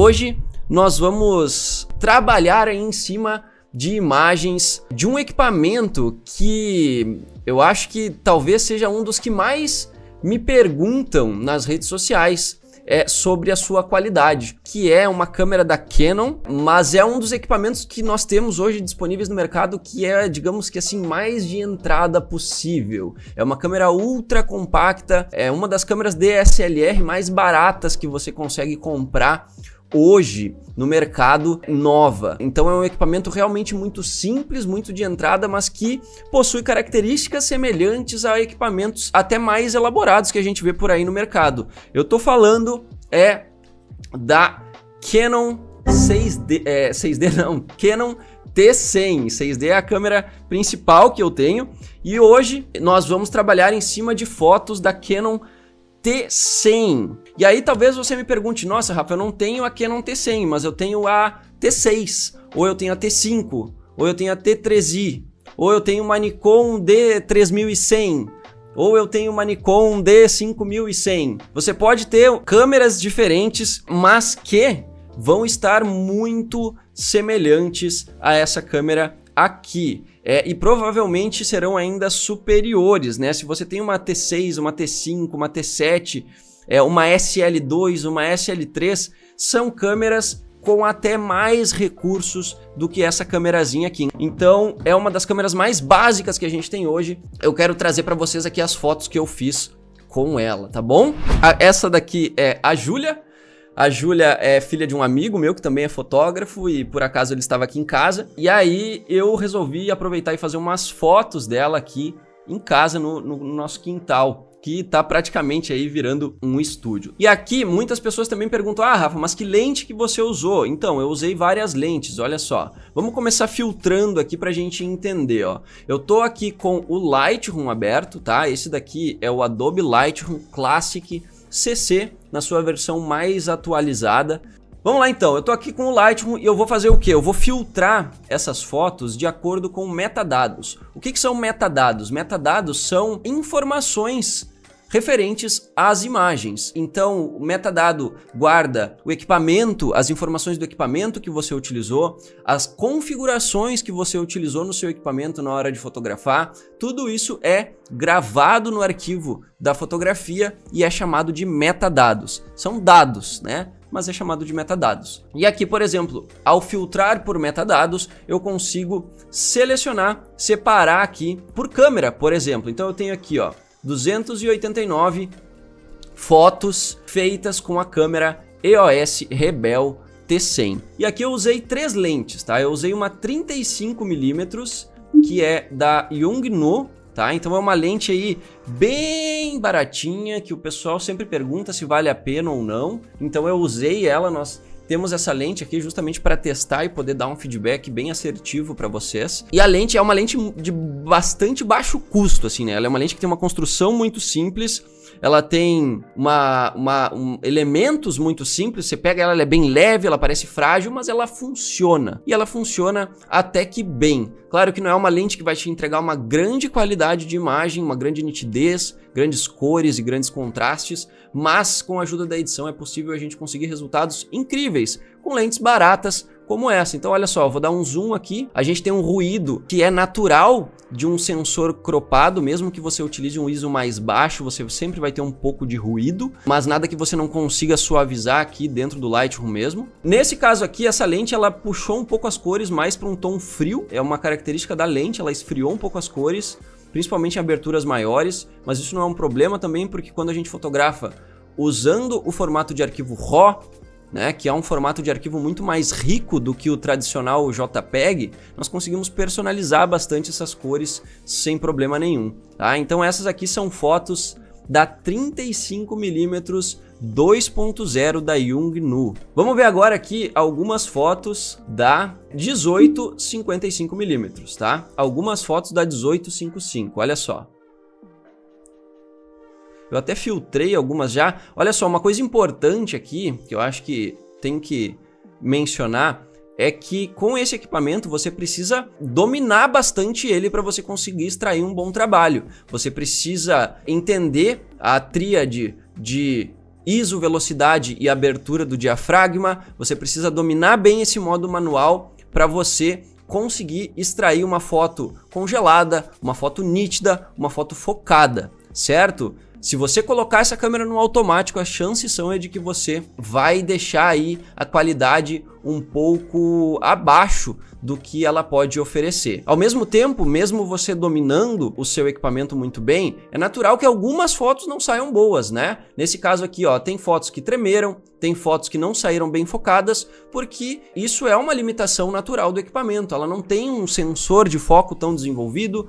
hoje nós vamos trabalhar aí em cima de imagens de um equipamento que eu acho que talvez seja um dos que mais me perguntam nas redes sociais sobre a sua qualidade, que é uma câmera da Canon, mas é um dos equipamentos que nós temos hoje disponíveis no mercado que é, digamos que assim, mais de entrada possível. É uma câmera ultra compacta, é uma das câmeras DSLR mais baratas que você consegue comprar hoje no mercado nova. Então é um equipamento realmente muito simples, muito de entrada, mas que possui características semelhantes a equipamentos até mais elaborados que a gente vê por aí no mercado. Eu tô falando da Canon 6D não, Canon T100. 6D é a câmera principal que eu tenho e hoje nós vamos trabalhar em cima de fotos da Canon T100. E aí talvez você me pergunte, nossa, Rafa, eu não tenho a Canon T100, mas eu tenho a T6, ou eu tenho a T5, ou eu tenho a T3i, ou eu tenho uma Nikon D3100, ou eu tenho uma Nikon D5100. Você pode ter câmeras diferentes, mas que vão estar muito semelhantes a essa câmera aqui. E provavelmente serão ainda superiores, né? Se você tem uma T6, uma T5, uma T7, uma SL2, uma SL3, são câmeras com até mais recursos do que essa câmerazinha aqui. Então é uma das câmeras mais básicas que a gente tem hoje. Eu quero trazer para vocês aqui as fotos que eu fiz com ela, tá bom? Essa daqui é a Júlia. A Júlia é filha de um amigo meu que também é fotógrafo e por acaso ele estava aqui em casa. E aí eu resolvi aproveitar e fazer umas fotos dela aqui em casa no nosso quintal, que tá praticamente aí virando um estúdio. E aqui muitas pessoas também perguntam, Rafa, mas que lente que você usou? Então, eu usei várias lentes, olha só. Vamos começar filtrando aqui pra gente entender, ó. Eu tô aqui com o Lightroom aberto, tá? Esse daqui é o Adobe Lightroom Classic CC, na sua versão mais atualizada. Vamos lá então, eu tô aqui com o Lightroom e eu vou fazer o quê? Eu vou filtrar essas fotos de acordo com metadados. O que são metadados? Metadados são informações referentes às imagens. Então, o metadado guarda o equipamento, as informações do equipamento que você utilizou, as configurações que você utilizou no seu equipamento na hora de fotografar. Tudo isso é gravado no arquivo da fotografia e é chamado de metadados. São dados, né? Mas é chamado de metadados. E aqui, por exemplo, ao filtrar por metadados, eu consigo selecionar, separar aqui por câmera, por exemplo. Então eu tenho aqui, ó, 289 fotos feitas com a câmera EOS Rebel T100. E aqui eu usei 3 lentes, tá? Eu usei uma 35mm, que é da Yongnuo, tá? Então é uma lente aí bem baratinha, que o pessoal sempre pergunta se vale a pena ou não. Então eu usei ela, nós temos essa lente aqui justamente para testar e poder dar um feedback bem assertivo para vocês. E a lente é uma lente de bastante baixo custo, assim, né? Ela é uma lente que tem uma construção muito simples, ela tem elementos muito simples, você pega ela é bem leve, ela parece frágil, mas ela funciona. E ela funciona até que bem. Claro que não é uma lente que vai te entregar uma grande qualidade de imagem, uma grande nitidez, grandes cores e grandes contrastes, mas com a ajuda da edição é possível a gente conseguir resultados incríveis com lentes baratas como essa. Então olha só, eu vou dar um zoom aqui, a gente tem um ruído que é natural de um sensor cropado, mesmo que você utilize um ISO mais baixo, você sempre vai ter um pouco de ruído, mas nada que você não consiga suavizar aqui dentro do Lightroom mesmo. Nesse caso aqui, essa lente ela puxou um pouco as cores mais para um tom frio, é uma característica da lente, ela esfriou um pouco as cores, principalmente em aberturas maiores, mas isso não é um problema também, porque quando a gente fotografa usando o formato de arquivo RAW, né, que é um formato de arquivo muito mais rico do que o tradicional JPEG, nós conseguimos personalizar bastante essas cores sem problema nenhum, tá? Então essas aqui são fotos da 35mm 2.0 da Yongnuo. Vamos ver agora aqui algumas fotos da 18-55mm, tá? Algumas fotos da 18-55, olha só. Eu até filtrei algumas já. Olha só, uma coisa importante aqui, que eu acho que tem que mencionar, é que com esse equipamento você precisa dominar bastante ele para você conseguir extrair um bom trabalho. Você precisa entender a tríade de ISO, velocidade e abertura do diafragma. Você precisa dominar bem esse modo manual para você conseguir extrair uma foto congelada, uma foto nítida, uma foto focada, certo? Se você colocar essa câmera no automático, as chances são de que você vai deixar aí a qualidade um pouco abaixo do que ela pode oferecer. Ao mesmo tempo, mesmo você dominando o seu equipamento muito bem, é natural que algumas fotos não saiam boas, né? Nesse caso aqui, ó, tem fotos que tremeram, tem fotos que não saíram bem focadas, porque isso é uma limitação natural do equipamento. Ela não tem um sensor de foco tão desenvolvido,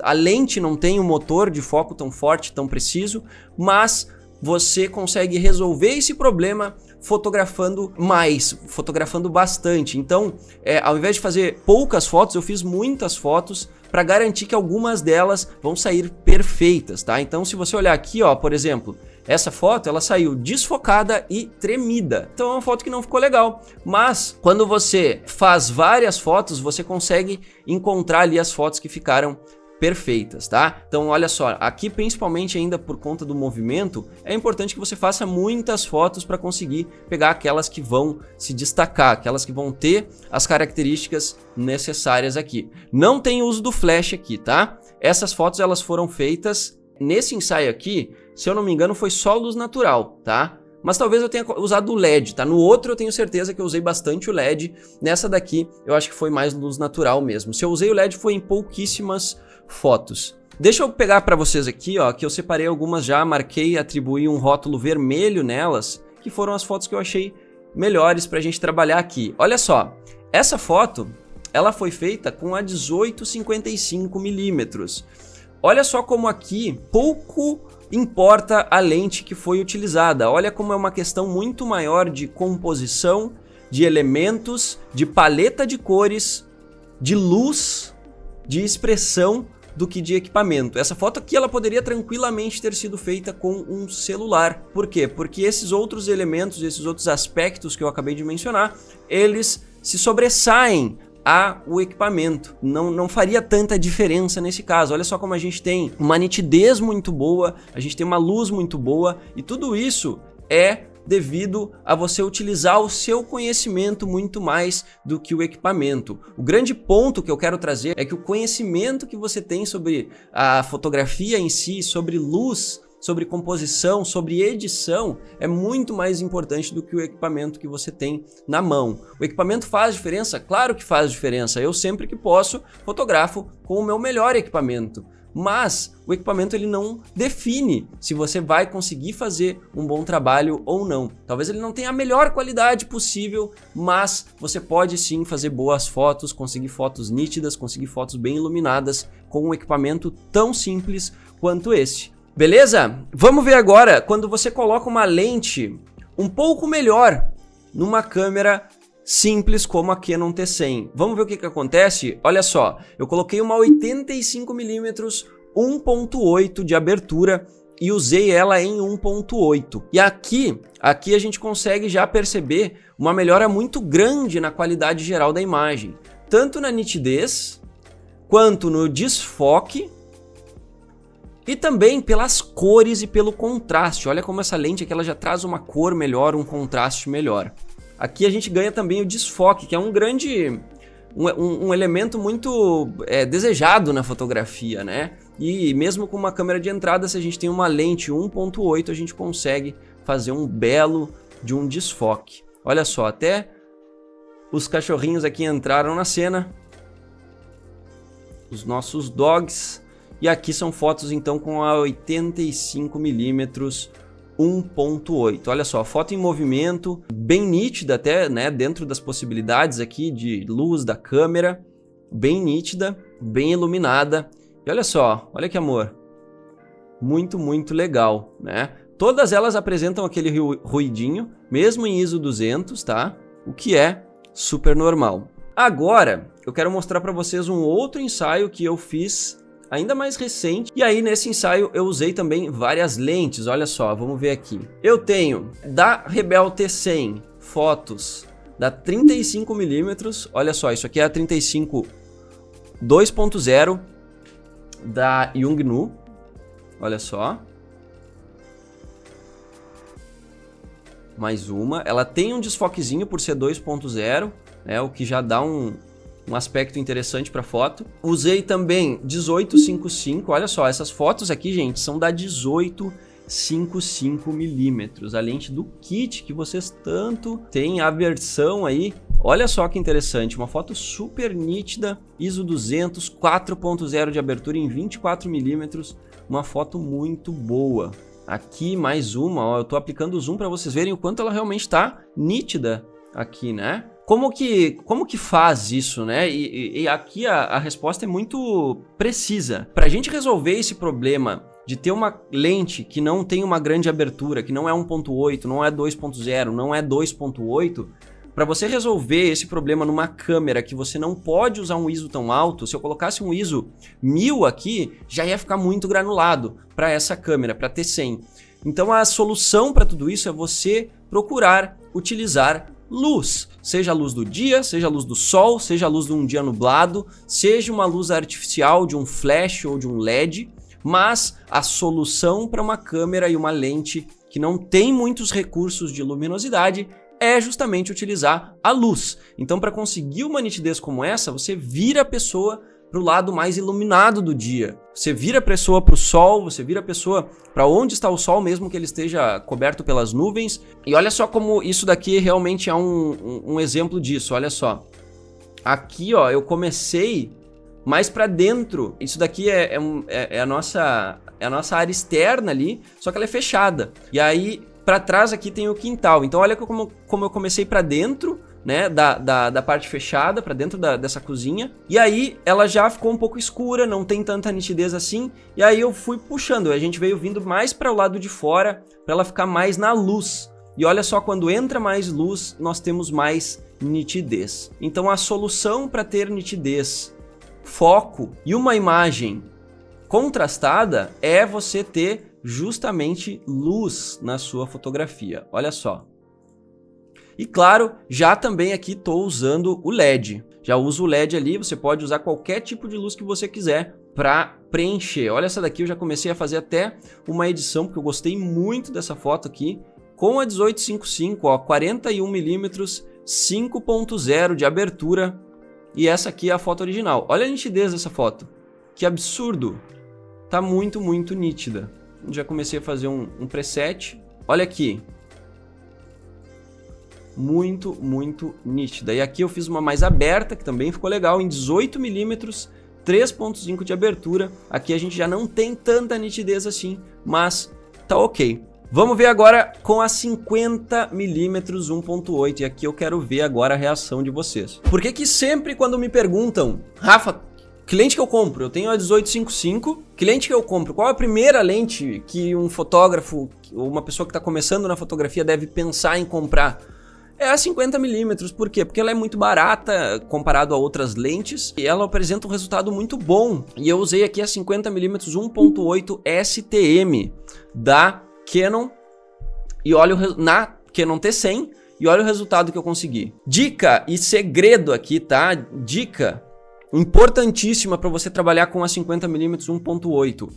a lente não tem um motor de foco tão forte, tão preciso, mas você consegue resolver esse problema fotografando mais, fotografando bastante. Então, ao invés de fazer poucas fotos, eu fiz muitas fotos para garantir que algumas delas vão sair perfeitas, tá? Então, se você olhar aqui, ó, por exemplo, essa foto, ela saiu desfocada e tremida. Então é uma foto que não ficou legal. Mas quando você faz várias fotos, você consegue encontrar ali as fotos que ficaram perfeitas, tá? Então olha só, aqui principalmente ainda por conta do movimento, é importante que você faça muitas fotos para conseguir pegar aquelas que vão se destacar, aquelas que vão ter as características necessárias aqui. Não tem uso do flash aqui, tá? Essas fotos elas foram feitas nesse ensaio aqui, se eu não me engano foi só luz natural, tá? Mas talvez eu tenha usado o LED, tá? No outro eu tenho certeza que eu usei bastante o LED, nessa daqui eu acho que foi mais luz natural mesmo. Se eu usei o LED foi em pouquíssimas fotos. Deixa eu pegar para vocês aqui, ó, que eu separei algumas já, marquei, atribuí um rótulo vermelho nelas, que foram as fotos que eu achei melhores pra gente trabalhar aqui. Olha só, essa foto, ela foi feita com a 18-55mm. Olha só como aqui pouco importa a lente que foi utilizada. Olha como é uma questão muito maior de composição, de elementos, de paleta de cores, de luz, de expressão do que de equipamento. Essa foto aqui ela poderia tranquilamente ter sido feita com um celular. Por quê? Porque esses outros elementos, esses outros aspectos que eu acabei de mencionar, eles se sobressaem o equipamento. Não faria tanta diferença nesse caso. Olha só como a gente tem uma nitidez muito boa, a gente tem uma luz muito boa e tudo isso é devido a você utilizar o seu conhecimento muito mais do que o equipamento. O grande ponto que eu quero trazer é que o conhecimento que você tem sobre a fotografia em si, sobre luz, sobre composição, sobre edição, é muito mais importante do que o equipamento que você tem na mão. O equipamento faz diferença? Claro que faz diferença. Eu sempre que posso fotografo com o meu melhor equipamento. Mas o equipamento ele não define se você vai conseguir fazer um bom trabalho ou não. Talvez ele não tenha a melhor qualidade possível, mas você pode sim fazer boas fotos, conseguir fotos nítidas, conseguir fotos bem iluminadas com um equipamento tão simples quanto esse. Beleza? Vamos ver agora quando você coloca uma lente um pouco melhor numa câmera simples como a Canon T100. Vamos ver o que acontece? Olha só, eu coloquei uma 85mm 1.8 de abertura e usei ela em 1.8. E aqui a gente consegue já perceber uma melhora muito grande na qualidade geral da imagem, tanto na nitidez quanto no desfoque e também pelas cores e pelo contraste. Olha como essa lente aqui ela já traz uma cor melhor, um contraste melhor. Aqui a gente ganha também o desfoque, que é um elemento muito desejado na fotografia, né? E mesmo com uma câmera de entrada, se a gente tem uma lente 1.8, a gente consegue fazer um belo de um desfoque. Olha só, até os cachorrinhos aqui entraram na cena, os nossos dogs, e aqui são fotos então com a 85mm 1.8. Olha só, foto em movimento, bem nítida até, né, dentro das possibilidades aqui de luz da câmera, bem nítida, bem iluminada. E olha só, olha que amor. Muito, muito legal, né? Todas elas apresentam aquele ruidinho, mesmo em ISO 200, tá? O que é super normal. Agora, eu quero mostrar para vocês um outro ensaio que eu fiz ainda mais recente, e aí nesse ensaio eu usei também várias lentes. Olha só, vamos ver aqui. Eu tenho da Rebel T100 fotos da 35mm, olha só, isso aqui é a 35 2.0 da Yongnuo, olha só. mais uma. Ela tem um desfoquezinho por ser 2.0, né, o que já dá um aspecto interessante para foto. Usei também 18-55, olha só, essas fotos aqui, gente, são da 18-55mm, a lente do kit que vocês tanto têm aversão aí. Olha só que interessante, uma foto super nítida, ISO 200, 4.0 de abertura em 24mm, uma foto muito boa. Aqui mais uma, ó, eu tô aplicando o zoom para vocês verem o quanto ela realmente tá nítida aqui, né? Como que faz isso, né? E aqui a resposta é muito precisa. Para a gente resolver esse problema de ter uma lente que não tem uma grande abertura, que não é 1.8, não é 2.0, não é 2.8, para você resolver esse problema numa câmera que você não pode usar um ISO tão alto, se eu colocasse um ISO 1000 aqui, já ia ficar muito granulado para essa câmera, para T100. Então a solução para tudo isso é você procurar utilizar luz, seja a luz do dia, seja a luz do sol, seja a luz de um dia nublado, seja uma luz artificial de um flash ou de um LED, mas a solução para uma câmera e uma lente que não tem muitos recursos de luminosidade é justamente utilizar a luz. Então, para conseguir uma nitidez como essa, você vira a pessoa para o lado mais iluminado do dia. Você vira a pessoa para o sol, você vira a pessoa para onde está o sol, mesmo que ele esteja coberto pelas nuvens. E olha só como isso daqui realmente é um exemplo disso, olha só. Aqui, ó, eu comecei mais para dentro. Isso daqui é a nossa área externa ali, só que ela é fechada. E aí, para trás aqui tem o quintal. Então olha como eu comecei para dentro, né, da parte fechada, para dentro dessa cozinha. E aí ela já ficou um pouco escura, não tem tanta nitidez assim. E aí eu fui puxando, a gente veio vindo mais para o lado de fora, para ela ficar mais na luz. E olha só, quando entra mais luz, nós temos mais nitidez. Então a solução para ter nitidez, foco e uma imagem contrastada é você ter justamente luz na sua fotografia. Olha só. E claro, já também aqui estou usando o LED. Já uso o LED ali, você pode usar qualquer tipo de luz que você quiser para preencher. Olha essa daqui, eu já comecei a fazer até uma edição, porque eu gostei muito dessa foto aqui, com a 18-55, ó, 41mm, 5.0 de abertura. E essa aqui é a foto original. Olha a nitidez dessa foto. Que absurdo. Tá muito, muito nítida. Já comecei a fazer um preset. Olha aqui. Muito, muito nítida. E aqui eu fiz uma mais aberta, que também ficou legal, em 18mm, 3.5 de abertura. Aqui a gente já não tem tanta nitidez assim, mas tá ok. Vamos ver agora com a 50mm 1.8. E aqui eu quero ver agora a reação de vocês. Por que sempre quando me perguntam, Rafa, que lente que eu compro? Eu tenho a 18-55. Que lente que eu compro? Qual é a primeira lente que um fotógrafo ou uma pessoa que está começando na fotografia deve pensar em comprar? É a 50mm. Por quê? Porque ela é muito barata comparado a outras lentes e ela apresenta um resultado muito bom. E eu usei aqui a 50mm 1.8 STM da Canon e olha na Canon T100 e olha o resultado que eu consegui. Dica e segredo aqui, tá? Dica importantíssima para você trabalhar com a 50mm 1.8.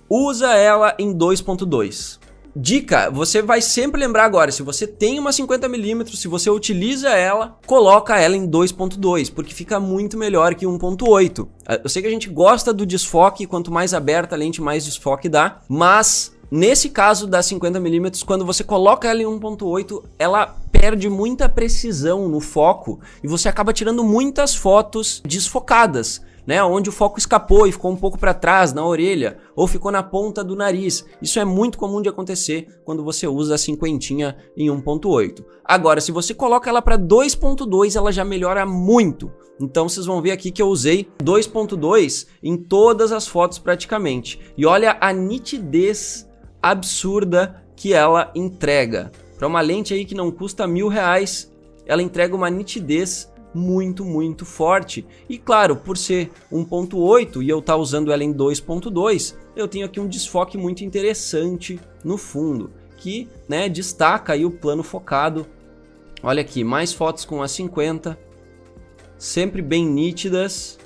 Usa ela em 2.2. Dica, você vai sempre lembrar agora, se você tem uma 50mm, se você utiliza ela, coloca ela em 2.2, porque fica muito melhor que 1.8. Eu sei que a gente gosta do desfoque, quanto mais aberta a lente, mais desfoque dá, mas nesse caso da 50mm, quando você coloca ela em 1.8, ela perde muita precisão no foco e você acaba tirando muitas fotos desfocadas, né? Onde o foco escapou e ficou um pouco para trás na orelha ou ficou na ponta do nariz. Isso é muito comum de acontecer quando você usa a 50 em 1.8. Agora, se você coloca ela para 2.2, ela já melhora muito. Então vocês vão ver aqui que eu usei 2.2 em todas as fotos praticamente. E olha a nitidez absurda que ela entrega. Para uma lente aí que não custa R$1.000, ela entrega uma nitidez muito, muito forte. E claro, por ser 1.8 e eu estar usando ela em 2.2, eu tenho aqui um desfoque muito interessante no fundo, que, né, destaca aí o plano focado. Olha aqui, mais fotos com a 50, sempre bem nítidas.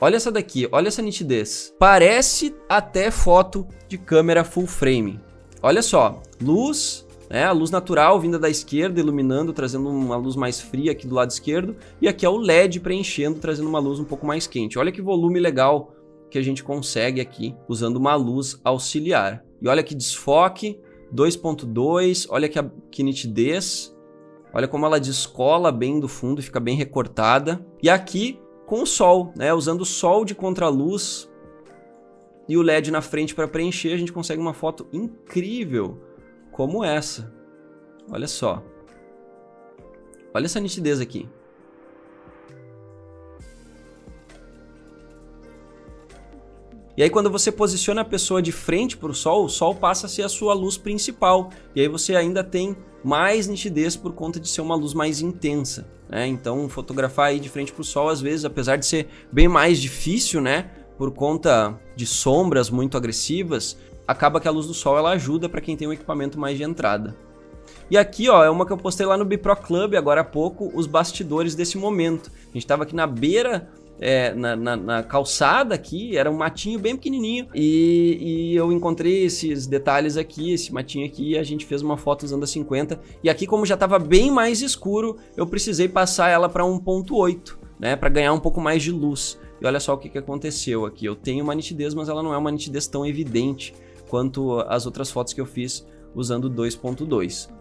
Olha essa daqui, olha essa nitidez. Parece até foto de câmera full frame. Olha só, luz, né? A luz natural vinda da esquerda, iluminando, trazendo uma luz mais fria aqui do lado esquerdo. E aqui é o LED preenchendo, trazendo uma luz um pouco mais quente. Olha que volume legal que a gente consegue aqui, usando uma luz auxiliar. E olha que desfoque, 2.2, olha que nitidez. Olha como ela descola bem do fundo, fica bem recortada. E aqui com o sol, né? Usando o sol de contraluz e o LED na frente para preencher, a gente consegue uma foto incrível como essa. Olha só. Olha essa nitidez aqui. E aí quando você posiciona a pessoa de frente para o sol passa a ser a sua luz principal. E aí você ainda tem mais nitidez por conta de ser uma luz mais intensa, né? Então fotografar aí de frente para o sol, às vezes, apesar de ser bem mais difícil, né? Por conta de sombras muito agressivas, acaba que a luz do sol ela ajuda para quem tem um equipamento mais de entrada. E aqui, ó, é uma que eu postei lá no Bipro Club agora há pouco, os bastidores desse momento. A gente estava aqui na beira, na calçada aqui, era um matinho bem pequenininho e eu encontrei esses detalhes aqui, esse matinho aqui, e a gente fez uma foto usando a 50. E aqui, como já estava bem mais escuro, eu precisei passar ela para 1.8, né, para ganhar um pouco mais de luz. E olha só o que aconteceu aqui. Eu tenho uma nitidez, mas ela não é uma nitidez tão evidente quanto as outras fotos que eu fiz usando 2.2.